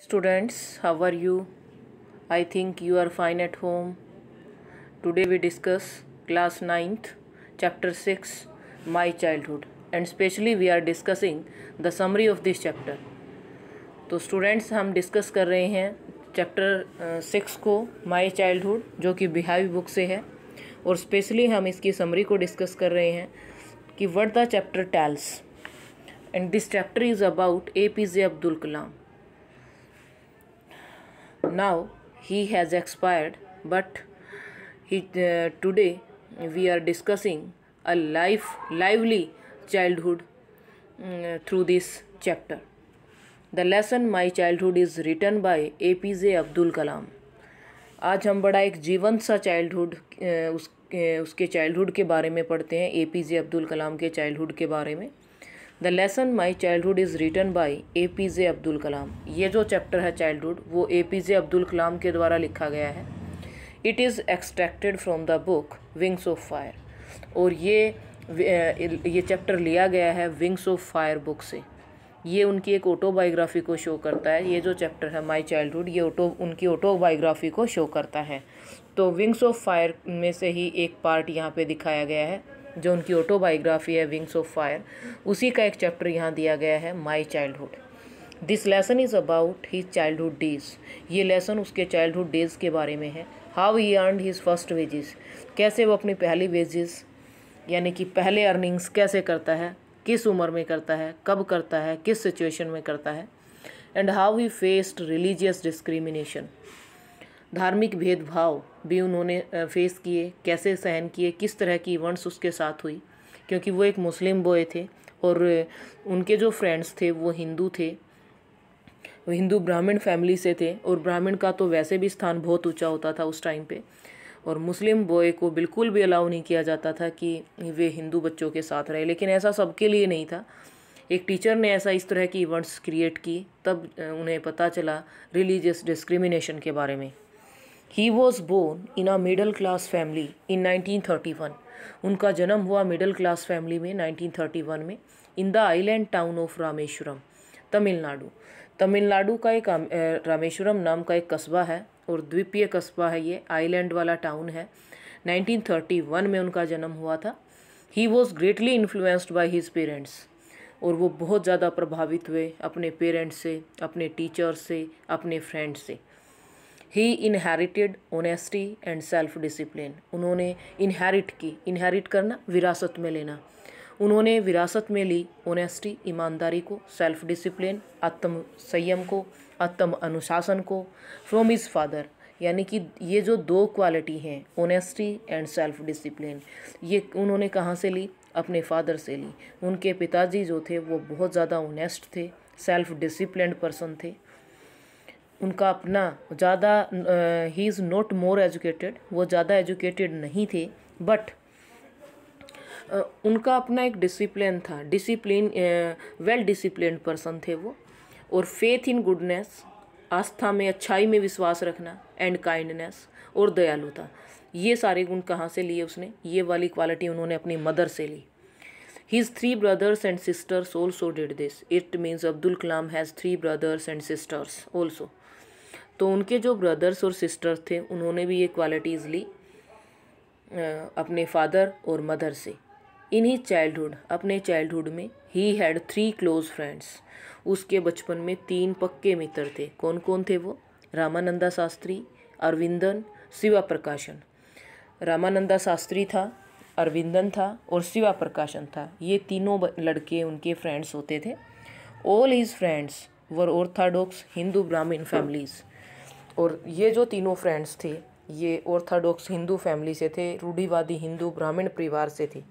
Students, how are you? I think you are fine at home. Today we discuss class 9th, chapter 6, My Childhood, and especially we are discussing the summary of this chapter. तो students हम discuss कर रहे हैं chapter 6 को my childhood, जो कि बिहावी book से है, और स्पेशली हम इसकी समरी को डिस्कस कर रहे हैं कि what the chapter tells. And this chapter is about APJ Abdul Kalam. Now he has expired, but today we are discussing a lively childhood through this chapter. The lesson My Childhood is written by APJ Abdul Kalam. आज हम बड़ा एक जीवंत सा childhood उसके childhood के बारे में पढ़ते हैं, APJ अब्दुल कलाम के चाइल्डहुड के बारे में. The lesson my childhood is written by APJ Abdul Kalam. ये जो चैप्टर है चाइल्डहुड वो APJ अब्दुल कलाम के द्वारा लिखा गया है. It is extracted from the book wings of fire. और ये चैप्टर लिया गया है विंग्स ऑफ फायर बुक से. ये उनकी एक ऑटोबायोग्राफी को शो करता है. ये जो चैप्टर है माई चाइल्डहुड ये उनकी ऑटोबायोग्राफी को शो करता है. तो विंग्स ऑफ फायर में से ही एक पार्ट यहाँ पे दिखाया गया है जो उनकी ऑटोबायोग्राफी है विंग्स ऑफ फायर. उसी का एक चैप्टर यहाँ दिया गया है my childhood. This lesson is about his childhood days. ये लेसन उसके चाइल्डहुड डेज के बारे में है. How he earned his first wages. कैसे वो अपनी पहली वेजेस यानी कि पहले अर्निंग्स कैसे करता है, किस उम्र में करता है, कब करता है, किस सिचुएशन में करता है. And how he faced religious discrimination. धार्मिक भेदभाव भी उन्होंने फेस किए, कैसे सहन किए, किस तरह की इवेंट्स उसके साथ हुई, क्योंकि वो एक मुस्लिम बॉय थे और उनके जो फ्रेंड्स थे वो हिंदू थे, वो हिंदू ब्राह्मण फैमिली से थे. और ब्राह्मण का तो वैसे भी स्थान बहुत ऊंचा होता था उस टाइम पे, और मुस्लिम बॉय को बिल्कुल भी अलाउ नहीं किया जाता था कि वे हिंदू बच्चों के साथ रहे. लेकिन ऐसा सबके लिए नहीं था. एक टीचर ने ऐसा इस तरह की इवेंट्स क्रिएट की, तब उन्हें पता चला रिलीजियस डिस्क्रिमिनेशन के बारे में. He was born in a middle class family in 1931. उनका जन्म हुआ मिडिल क्लास फैमिली में 1931 में in the island town of Rameswaram, Tamil Nadu. Tamil Nadu का एक रामेश्वरम नाम का एक कस्बा है और द्वीपीय कस्बा है. ये आइलैंड वाला टाउन है. 1931 में उनका जन्म हुआ था. He was greatly influenced by his parents. और वो बहुत ज़्यादा प्रभावित हुए अपने पेरेंट्स से, अपने टीचर्स से, अपने फ्रेंड्स से. He inherited honesty and self discipline. उन्होंने इनहेरिट करना, विरासत में लेना. उन्होंने विरासत में ली ऑनेस्टी, ईमानदारी को, सेल्फ डिसिप्लिन, आत्म संयम को, आत्म अनुशासन को, फ्रॉम हिज फादर. यानी कि ये जो दो क्वालिटी हैं ऑनेस्टी एंड सेल्फ डिसिप्लिन, ये उन्होंने कहाँ से ली? अपने फादर से ली. उनके पिताजी जो थे वो बहुत ज़्यादा ऑनेस्ट थे, सेल्फ डिसिप्लिन्ड पर्सन थे. उनका अपना ज़्यादा he is not more educated, वो ज़्यादा एजुकेटेड नहीं थे, बट उनका अपना एक डिसिप्लिन था. वेल डिसिप्लिन्ड पर्सन थे वो. और फेथ इन गुडनेस, आस्था में, अच्छाई में विश्वास रखना, एंड काइंडनेस, और दयालुता. ये सारे गुण कहाँ से लिए उसने? ये वाली क्वालिटी उन्होंने अपनी मदर से ली. His 3 brothers and sisters also did this. It means Abdul Kalam has 3 brothers and sisters also. तो उनके जो ब्रदर्स और सिस्टर्स थे उन्होंने भी ये क्वालिटीज़ ली अपने फादर और मदर से. इन ही चाइल्डहुड, अपने चाइल्डहुड में, ही हैड 3 क्लोज फ्रेंड्स. उसके बचपन में 3 पक्के मित्र थे. कौन कौन थे वो? रामानंदा शास्त्री, अरविंदन, शिवा प्रकाशन. रामानंदा शास्त्री था, अरविंदन था और शिवा प्रकाशन था. ये तीनों लड़के उनके फ्रेंड्स होते थे. All his friends were Orthodox Hindu ब्राह्मण फैमिलीज़. और ये जो तीनों फ्रेंड्स थे ये ऑर्थोडॉक्स हिंदू फैमिली से थे, रूढ़िवादी हिंदू ब्राह्मण परिवार से थे.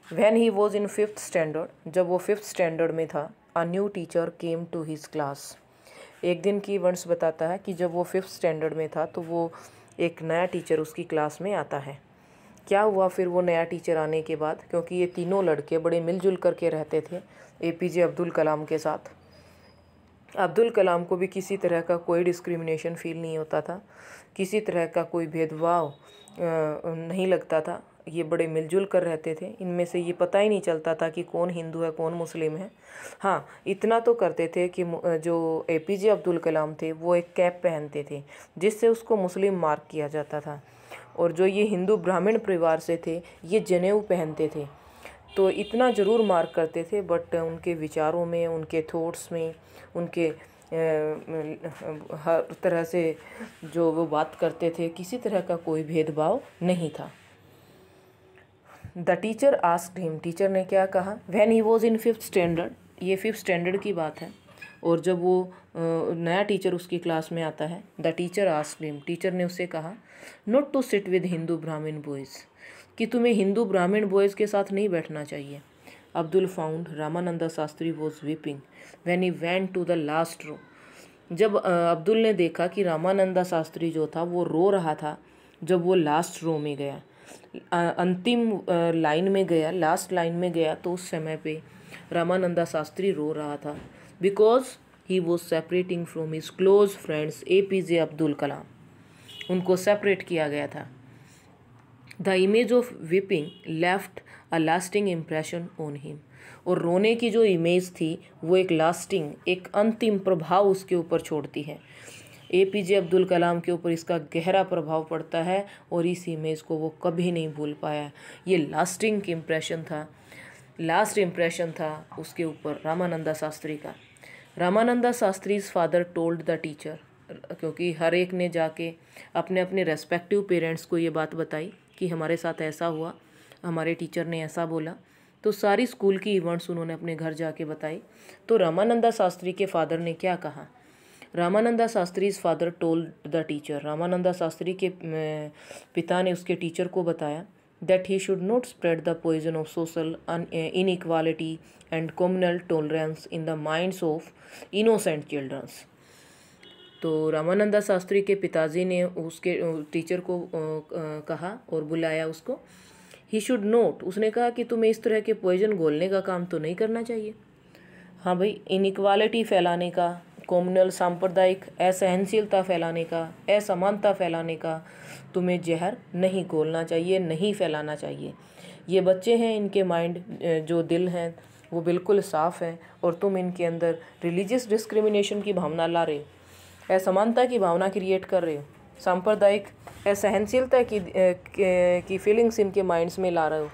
When he was in 5th standard, जब वो 5th स्टैंडर्ड में था, a new teacher came to his class. एक दिन की इवेंट्स बताता है कि जब वो 5th स्टैंडर्ड में था तो वो एक नया टीचर उसकी क्लास में आता है. क्या हुआ फिर वो नया टीचर आने के बाद? क्योंकि ये तीनों लड़के बड़े मिलजुल करके रहते थे APJ अब्दुल कलाम के साथ. अब्दुल कलाम को भी किसी तरह का कोई डिस्क्रिमिनेशन फील नहीं होता था, किसी तरह का कोई भेदभाव नहीं लगता था। ये बड़े मिलजुल कर रहते थे। इनमें से ये पता ही नहीं चलता था कि कौन हिंदू है कौन मुस्लिम है। हाँ, इतना तो करते थे कि जो एपीजे अब्दुल कलाम थे वो एक कैप पहनते थे जिससे उसको मुस्लिम मार्क किया जाता था, और जो ये हिंदू ब्राह्मण परिवार से थे ये जनेऊ पहनते थे। तो इतना ज़रूर मार्क करते थे, बट उनके विचारों में, उनके थॉट्स में, उनके हर तरह से जो वो बात करते थे, किसी तरह का कोई भेदभाव नहीं था। The teacher asked him, teacher ने क्या कहा, when he was in 5th standard, ये 5th स्टैंडर्ड की बात है, और जब वो नया टीचर उसकी क्लास में आता है। The teacher asked him, teacher ने उससे कहा, not to sit with Hindu Brahmin boys, कि तुम्हें हिंदू ब्राह्मण बॉयज़ के साथ नहीं बैठना चाहिए। Abdul found Ramananda Shastri was weeping when he went to the last row, जब अब्दुल ने देखा कि रामानंदा शास्त्री जो था वो रो रहा था, जब वो लास्ट रो में गया, अंतिम लाइन में गया, लास्ट लाइन में गया, तो उस समय पे रामानंदा शास्त्री रो रहा था, because he was separating from his close friends APJ Abdul Kalam, उनको सेपरेट किया गया था। The image of weeping left a lasting impression on him, और रोने की जो इमेज थी वो एक लास्टिंग, एक अंतिम प्रभाव उसके ऊपर छोड़ती है। एपीजे अब्दुल कलाम के ऊपर इसका गहरा प्रभाव पड़ता है, और इस इमेज को वो कभी नहीं भूल पाया। ये लास्टिंग इम्प्रेशन था, लास्ट इम्प्रेशन था उसके ऊपर रामानंदा शास्त्री का। Ramananda Shastri's father told the teacher, क्योंकि हर एक ने जाके अपने अपने रेस्पेक्टिव पेरेंट्स को ये बात बताई कि हमारे साथ ऐसा हुआ, हमारे टीचर ने ऐसा बोला। तो सारी स्कूल की इवेंट्स उन्होंने अपने घर जाके बताई। तो रामानंदा शास्त्री के फादर ने क्या कहा, Ramananda Shastri's father told the teacher, Ramananda Shastri के पिता ने उसके टीचर को बताया, that he should not spread the poison of social inequality and communal tolerance in the minds of innocent childrens. तो रामानंदा शास्त्री के पिताजी ने उसके टीचर को कहा और बुलाया उसको। ही शुड नोट, उसने कहा कि तुम्हें इस तरह के पॉइजन घोलने का काम तो नहीं करना चाहिए। हाँ भाई, इनइक्वालिटी फैलाने का, कम्युनल सांप्रदायिक असहनशीलता फैलाने का, असमानता फैलाने का तुम्हें जहर नहीं घोलना चाहिए, नहीं फैलाना चाहिए। ये बच्चे हैं, इनके माइंड जो दिल हैं वो बिल्कुल साफ़ हैं, और तुम इनके अंदर रिलीजियस डिस्क्रिमिनेशन की भावना ला रहे हो, असमानता की भावना क्रिएट कर रहे हो, सांप्रदायिक असहनशीलता की फीलिंग्स इनके माइंड्स में ला रहे हो।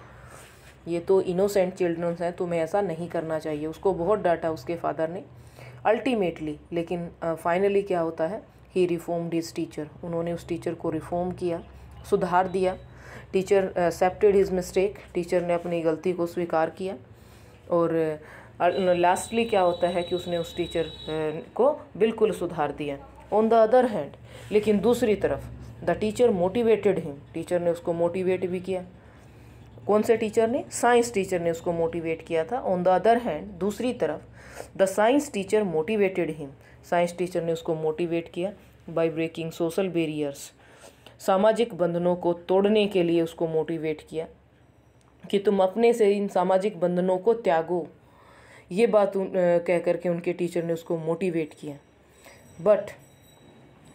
ये तो इनोसेंट चिल्ड्रंस हैं, तुम्हें ऐसा नहीं करना चाहिए। उसको बहुत डांटा उसके फादर ने अल्टीमेटली, लेकिन फाइनली क्या होता है, ही रिफॉर्म्ड हिज टीचर, उन्होंने उस टीचर को रिफॉर्म किया, सुधार दिया। Teacher accepted his mistake, teacher ने अपनी गलती को स्वीकार किया। और लास्टली क्या होता है कि उसने उस टीचर को बिल्कुल सुधार दिया। ऑन द अदर हैंड, लेकिन दूसरी तरफ the teacher motivated him, teacher ने उसको मोटिवेट भी किया। कौन से टीचर ने? साइंस टीचर ने उसको मोटिवेट किया था। ऑन द अदर हैंड, दूसरी तरफ the science teacher motivated him, science teacher ने उसको मोटिवेट किया बाय ब्रेकिंग सोशल बैरियर्स, सामाजिक बंधनों को तोड़ने के लिए उसको मोटिवेट किया कि तुम अपने से इन सामाजिक बंधनों को त्यागो। ये बात कह करके उनके टीचर ने उसको मोटिवेट किया। बट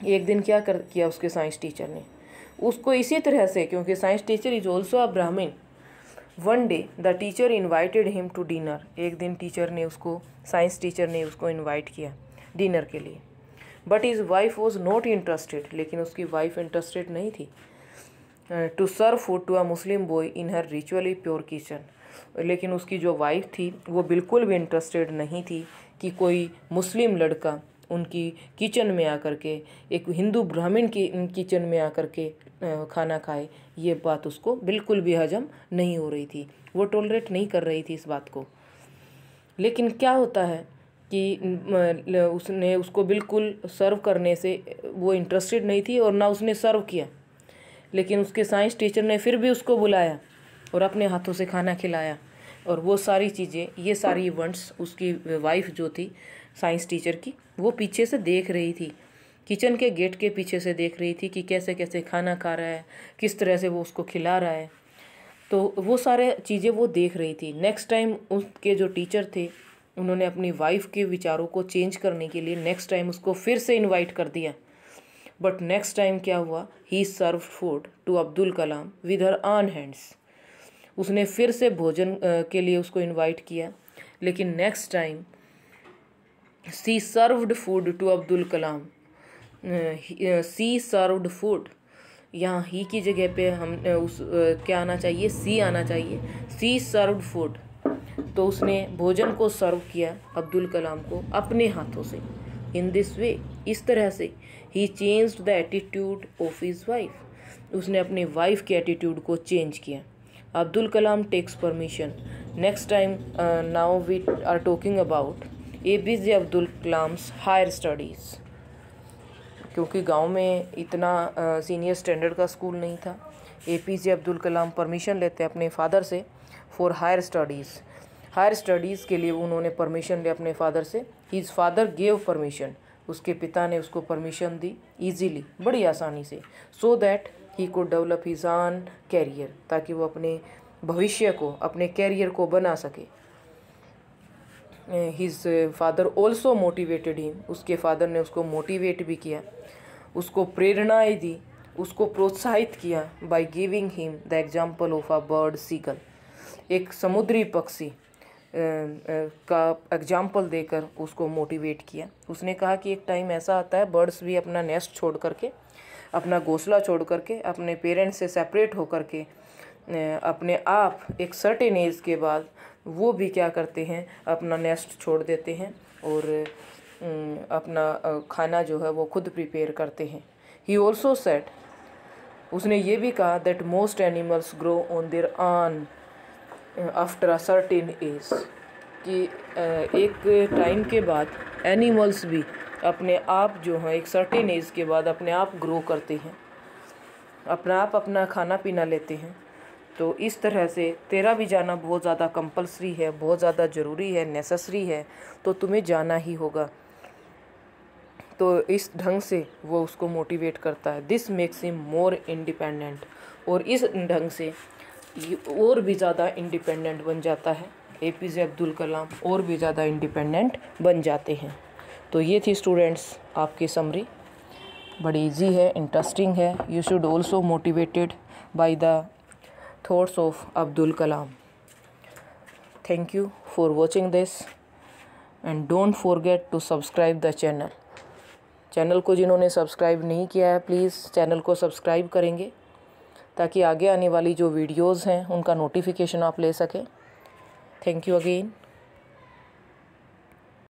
एक दिन क्या किया उसके साइंस टीचर ने, उसको इसी तरह से, क्योंकि science teacher is also a Brahmin, one day the teacher invited him to dinner, एक दिन टीचर ने उसको, साइंस टीचर ने उसको इन्वाइट किया डिनर के लिए। But his wife was not interested, लेकिन उसकी वाइफ इंटरेस्टेड नहीं थी to serve food to a Muslim boy in her ritually pure kitchen, लेकिन उसकी जो वाइफ थी वो बिल्कुल भी इंटरेस्टेड नहीं थी कि कोई मुस्लिम लड़का उनकी किचन में आकर के, एक हिंदू ब्राह्मण की किचन में आकर के खाना खाए। ये बात उसको बिल्कुल भी हजम नहीं हो रही थी, वो टॉलरेट नहीं कर रही थी इस बात को। लेकिन क्या होता है कि उसने उसको बिल्कुल सर्व करने से वो इंटरेस्टेड नहीं थी और ना उसने सर्व किया, लेकिन उसके साइंस टीचर ने फिर भी उसको बुलाया और अपने हाथों से खाना खिलाया। और वो सारी चीज़ें, ये सारी इवेंट्स उसकी वाइफ जो थी साइंस टीचर की, वो पीछे से देख रही थी, किचन के गेट के पीछे से देख रही थी कि कैसे कैसे खाना खा रहा है, किस तरह से वो उसको खिला रहा है। तो वो सारे चीज़ें वो देख रही थी। नेक्स्ट टाइम उसके जो टीचर थे उन्होंने अपनी वाइफ के विचारों को चेंज करने के लिए नेक्स्ट टाइम उसको फिर से इनवाइट कर दिया। बट नेक्स्ट टाइम क्या हुआ, he serve food to Abdul Kalam with her own hands. उसने फिर से भोजन के लिए उसको इनवाइट किया, लेकिन next time she served food to Abdul Kalam. She served food, यहाँ ही की जगह पे हम क्या आना चाहिए, सी आना चाहिए। सी सर्व्ड फूड, तो उसने भोजन को सर्व किया अब्दुल कलाम को अपने हाथों से। इन दिस वे, इस तरह से he changed the attitude of his wife. उसने अपनी वाइफ के एटीट्यूड को चेंज किया। Abdul Kalam takes permission. Next time now we are talking about APJ Abdul Kalam's higher studies. क्योंकि गांव में इतना सीनियर स्टैंडर्ड का स्कूल नहीं था, APJ अब्दुल कलाम परमिशन लेते अपने फादर से for higher studies. Higher studies के लिए उन्होंने परमिशन लिया अपने फादर से। हिज फादर गेव परमिशन, उसके पिता ने उसको परमिशन दी ईजीली, बड़ी आसानी से, so that he could develop his own career, ताकि वो अपने भविष्य को, अपने कैरियर को बना सके। His father also motivated him, उसके फादर ने उसको मोटिवेट भी किया, उसको प्रेरणाएं दी, उसको प्रोत्साहित किया by giving him the example of a bird seagull. एक समुद्री पक्षी का एग्जाम्पल देकर उसको मोटिवेट किया। उसने कहा कि एक टाइम ऐसा आता है, बर्ड्स भी अपना नेस्ट छोड़ करके, अपना घोंसला छोड़ करके, अपने पेरेंट्स से सेपरेट होकर के अपने आप एक सर्टेन एज के बाद वो भी क्या करते हैं, अपना नेस्ट छोड़ देते हैं और अपना खाना जो है वो खुद प्रिपेयर करते हैं। ही ऑल्सो सेड, उसने ये भी कहा that most animals grow on their on after a certain age, कि एक टाइम के बाद एनिमल्स भी अपने आप जो है एक सर्टेन एज के बाद अपने आप ग्रो करते हैं, अपना आप अपना खाना पीना लेते हैं। तो इस तरह से तेरा भी जाना बहुत ज़्यादा कंपल्सरी है, बहुत ज़्यादा ज़रूरी है, नेसेसरी है, तो तुम्हें जाना ही होगा। तो इस ढंग से वो उसको मोटिवेट करता है। This makes him more independent, और इस ढंग से और भी ज़्यादा इंडिपेंडेंट बन जाता है। APJ अब्दुल कलाम और भी ज़्यादा इंडिपेंडेंट बन जाते हैं। तो ये थी स्टूडेंट्स आपकी समरी, बड़ी इजी है, इंटरेस्टिंग है। You should also motivated by the thoughts of Abdul Kalam. Thank you for watching this and don't forget to subscribe the channel. Channel को जिन्होंने सब्सक्राइब नहीं किया है, प्लीज़ चैनल को सब्सक्राइब करेंगे ताकि आगे आने वाली जो वीडियोज़ हैं उनका नोटिफिकेशन आप ले सकें। Thank you again.